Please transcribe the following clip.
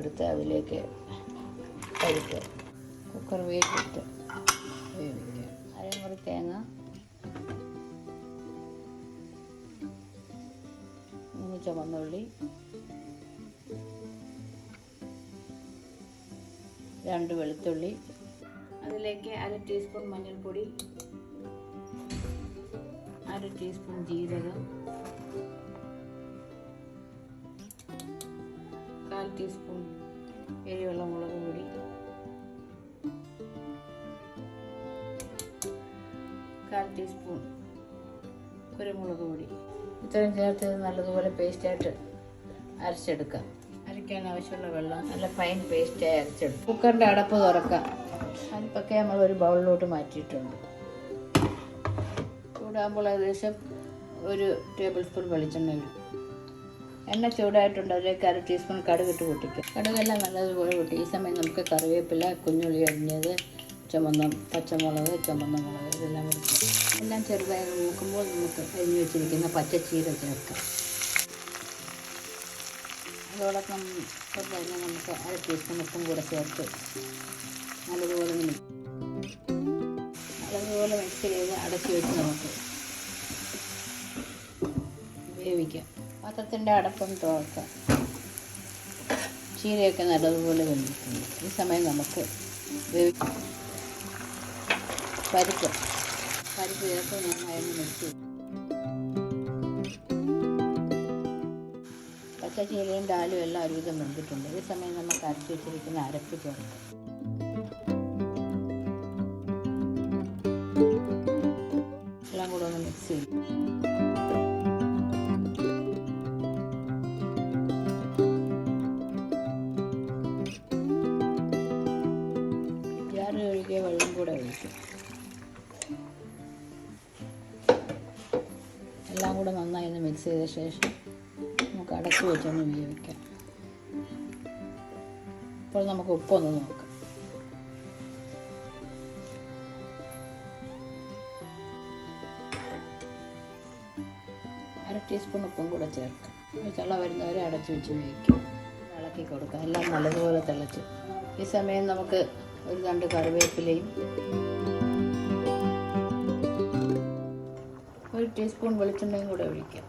എടുത്ത് അതിലേക്ക് പരിപ്പ് കുക്കർ വേവിച്ചിട്ട് വേവിക്കുക. അരമുറി തേങ്ങ, 3 ചുവന്നുള്ളി, 2 വെളുത്തുള്ളി, അതിലേക്ക് 1/2 ടീസ്പൂൺ മഞ്ഞൾപ്പൊടി, 1/2 ടീസ്പൂൺ ജീരകം, 1/4 ടീസ്പൂൺ എരിവുള്ള മുളക് പൊടി, 1/4 ടീസ്പൂൺ കുരുമുളക് പൊടി. ഇത്രയും ചേർത്ത് നല്ലതുപോലെ പേസ്റ്റായിട്ട് അരച്ചെടുക്കാം. അരയ്ക്കാൻ ആവശ്യമുള്ള വെള്ളം നല്ല ഫൈൻ പേസ്റ്റായി അരച്ചെടുക്കും. കുക്കറിൻ്റെ അടപ്പ് തുറക്കാം. അരിപ്പൊക്കെ നമ്മൾ ഒരു ബൗളിലോട്ട് മാറ്റിയിട്ടുണ്ട്. ചൂടാകുമ്പോൾ ഏകദേശം 1 ടേബിൾ സ്പൂൺ വെളിച്ചെണ്ണ ഇടും. എണ്ണ ചൂടായിട്ടുണ്ട്. അതിലേക്ക് 1/2 ടീസ്പൂൺ കടുകിട്ട് പൊട്ടിക്കുക. കടുകെല്ലാം നല്ലതുപോലെ പൊട്ടി. ഈ സമയം നമുക്ക് കറിവേപ്പില, കുഞ്ഞുള്ളി അരിഞ്ഞത്, പച്ചമുളക്, ചുമന്ന മുളക് ഇതെല്ലാം കൊടുക്കുക. എല്ലാം ചെറുതായി നോക്കുമ്പോൾ നമുക്ക് അരിഞ്ഞ് വെച്ചിരിക്കുന്ന പച്ചച്ചീര ചേർക്കാം. അതോടൊപ്പം ചെറുതായി നമുക്ക് 1/2 ടീസ്പൂൺ ഉപ്പും കൂടെ ചേർത്ത് നല്ലതുപോലെ മിക്സ് ചെയ്ത് അടച്ചു വെച്ച് നമുക്ക് വേവിക്കാം. പാത്രത്തിൻ്റെ അടപ്പം തുറക്കാം. ചീരയൊക്കെ നല്ലതുപോലെ വെന്തിട്ടുണ്ട്. ഈ സമയം നമുക്ക് പരിപ്പ് ചേർത്ത് നന്നായി മിക്സ് ചെയ്യും. പച്ചച്ചീരയും ഡാലും എല്ലാം ഒരുവിധം വെന്തിട്ടുണ്ട്. ഈ സമയം നമുക്ക് അരച്ച് വെച്ചിരിക്കുന്ന അരപ്പ് ചേർക്കാം. എല്ലാം കൂടെ ഒന്ന് മിക്സ് ചെയ്യും. ഒഴികെ വെള്ളം കൂടെ ഒഴിക്കും. എല്ലാം കൂടെ നന്നായി ഒന്ന് മിക്സ് ചെയ്ത ശേഷം നമുക്ക് അടച്ചു വെച്ചൊന്ന് വേവിക്കാം. അപ്പോൾ നമുക്ക് ഉപ്പൊന്ന് നോക്കാം. അര ടീസ്പൂൺ ഉപ്പും കൂടെ ചേർക്കാം. തിള വരുന്നവരെ അടച്ചു വെച്ച് വേവിക്കാം. ഇളക്കി കൊടുക്കാം. എല്ലാം നല്ലതുപോലെ തിളച്ച് ഈ സമയം നമുക്ക് 1 തണ്ട് കറിവേപ്പിലയും 1 ടീസ്പൂൺ വെളിച്ചെണ്ണയും കൂടെ ഒഴിക്കാം.